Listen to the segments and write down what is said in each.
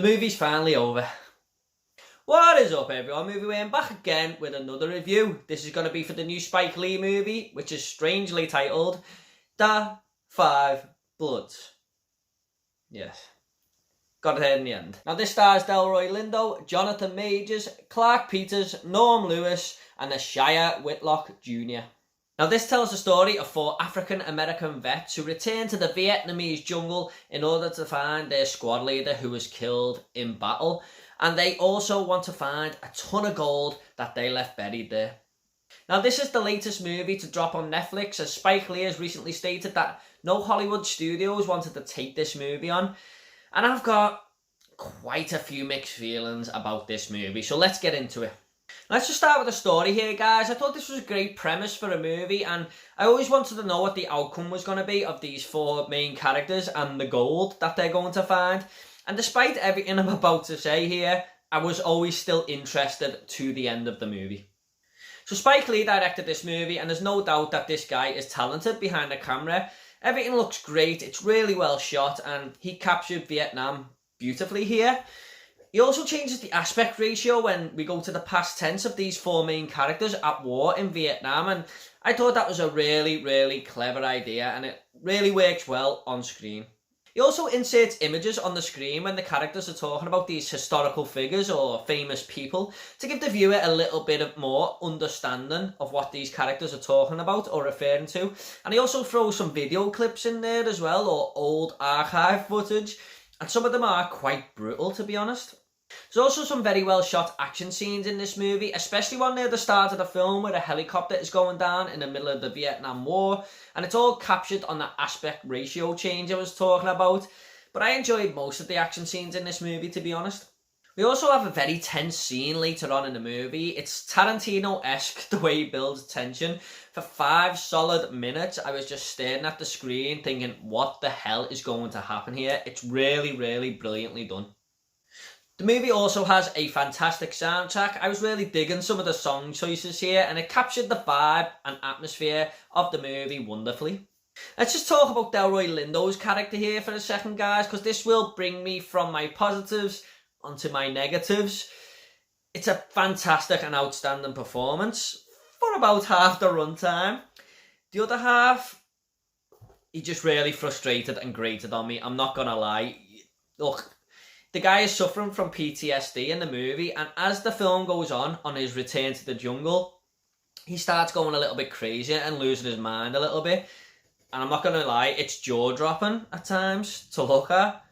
The movie's finally over. What is up, everyone? Movie Wayne back again with another review. This is going to be for the new Spike Lee movie, which is strangely titled The Five Bloods. Yes. Got it here in the end. Now this stars Delroy Lindo, Jonathan Majors, Clark Peters, Norm Lewis and Shia Whitlock Jr. Now this tells the story of 4 African American vets who return to the Vietnamese jungle in order to find their squad leader who was killed in battle, and they also want to find a ton of gold that they left buried there. Now this is the latest movie to drop on Netflix, as Spike Lee has recently stated that no Hollywood studios wanted to take this movie on, and I've got quite a few mixed feelings about this movie, so let's get into it. Let's just start with the story here, guys. I thought this was a great premise for a movie, and I always wanted to know what the outcome was going to be of these 4 main characters and the gold that they're going to find. And despite everything I'm about to say here, I was always still interested to the end of the movie. So Spike Lee directed this movie, and there's no doubt that this guy is talented behind the camera. Everything looks great, it's really well shot, and he captured Vietnam beautifully here. He also changes the aspect ratio when we go to the past tense of these 4 main characters at war in Vietnam, and I thought that was a really clever idea, and it really works well on screen. He also inserts images on the screen when the characters are talking about these historical figures or famous people to give the viewer a little bit of more understanding of what these characters are talking about or referring to. And he also throws some video clips in there as well, or old archive footage, and some of them are quite brutal, to be honest. There's also some very well shot action scenes in this movie, especially one near the start of the film where a helicopter is going down in the middle of the Vietnam War, and it's all captured on that aspect ratio change I was talking about. But I enjoyed most of the action scenes in this movie, to be honest. We also have a very tense scene later on in the movie. It's Tarantino-esque the way he builds tension. For 5 solid minutes, I was just staring at the screen thinking, what the hell is going to happen here? It's really brilliantly done. The movie also has a fantastic soundtrack. I was really digging some of the song choices here, and it captured the vibe and atmosphere of the movie wonderfully. Let's just talk about Delroy Lindo's character here for a second, guys, because this will bring me from my positives onto my negatives. It's a fantastic and outstanding performance for about half the runtime. The other half, he just really frustrated and grated on me. I'm not gonna lie. Look, the guy is suffering from PTSD in the movie, and as the film goes on his return to the jungle, he starts going a little bit crazy and losing his mind a little bit. And I'm not going to lie, it's jaw-dropping at times to look at,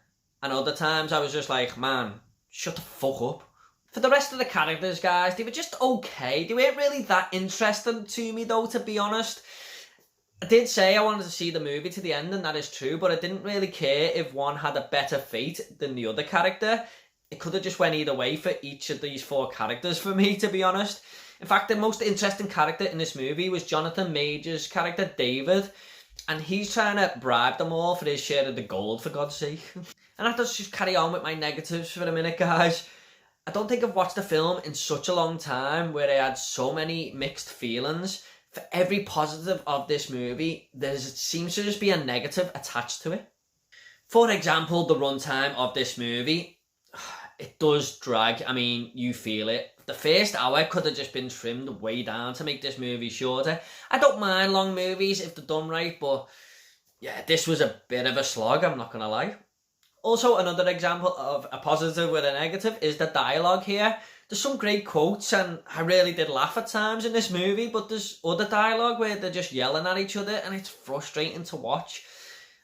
and other times I was just like, man, shut the fuck up. For the rest of the characters, guys, they were just okay. They weren't really that interesting to me, though, to be honest. I did say I wanted to see the movie to the end, and that is true, but I didn't really care if one had a better fate than the other character. It could have just went either way for each of these 4 characters for me, to be honest. In fact, the most interesting character in this movie was Jonathan Majors' character, David, and he's trying to bribe them all for his share of the gold, for God's sake. And I'll just carry on with my negatives for a minute, guys. I don't think I've watched a film in such a long time where I had so many mixed feelings. For every positive of this movie, there seems to just be a negative attached to it. For example, the runtime of this movie, it does drag. I mean, you feel it. The first hour could have just been trimmed way down to make this movie shorter. I don't mind long movies if they're done right, but yeah, this was a bit of a slog, I'm not going to lie. Also, another example of a positive with a negative is the dialogue here. There's some great quotes, and I really did laugh at times in this movie, but there's other dialogue where they're just yelling at each other, and it's frustrating to watch.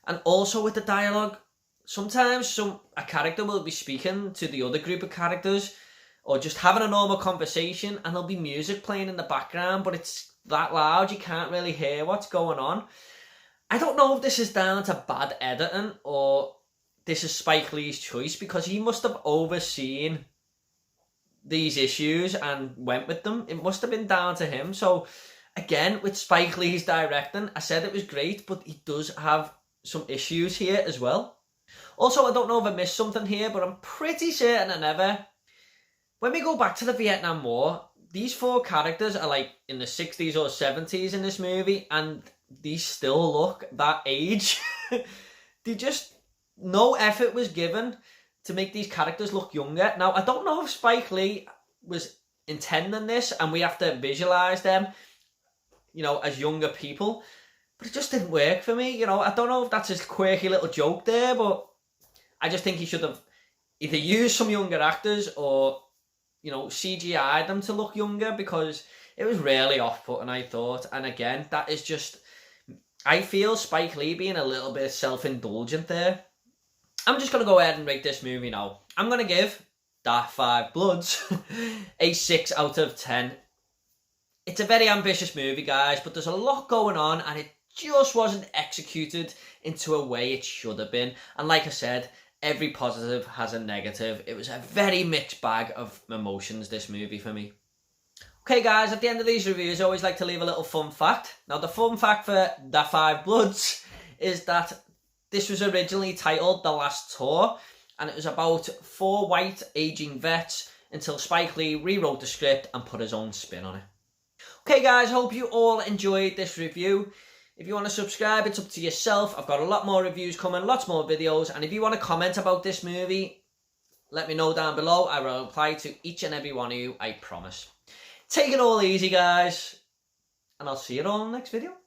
And also with the dialogue, sometimes a character will be speaking to the other group of characters, or just having a normal conversation, and there'll be music playing in the background, but it's that loud you can't really hear what's going on. I don't know if this is down to bad editing, or this is Spike Lee's choice, because he must have overseen these issues and went with them. It must have been down to him. So again, with Spike Lee's directing, I said it was great, but he does have some issues here as well. Also, I don't know if I missed something here, but I'm pretty certain I never. When we go back to the Vietnam War, these 4 characters are like in the 60s or 70s in this movie, and these still look that age. They just, no effort was given to make these characters look younger. Now, I don't know if Spike Lee was intending this and we have to visualise them, you know, as younger people, but it just didn't work for me. You know, I don't know if that's his quirky little joke there, but I just think he should have either used some younger actors or, you know, CGI'd them to look younger, because it was really off-putting, I thought. And again, that is just, I feel Spike Lee being a little bit self-indulgent there. I'm just going to go ahead and rate this movie now. I'm going to give Da 5 Bloods a 6 out of 10. It's a very ambitious movie, guys, but there's a lot going on and it just wasn't executed into a way it should have been. And like I said, every positive has a negative. It was a very mixed bag of emotions, this movie, for me. Okay, guys, at the end of these reviews, I always like to leave a little fun fact. Now, the fun fact for Da 5 Bloods is that this was originally titled The Last Tour, and it was about 4 white aging vets until Spike Lee rewrote the script and put his own spin on it. Okay, guys, hope you all enjoyed this review. If you want to subscribe, it's up to yourself. I've got a lot more reviews coming, lots more videos. And if you want to comment about this movie, let me know down below. I will reply to each and every one of you, I promise. Take it all easy, guys. And I'll see you all in the next video.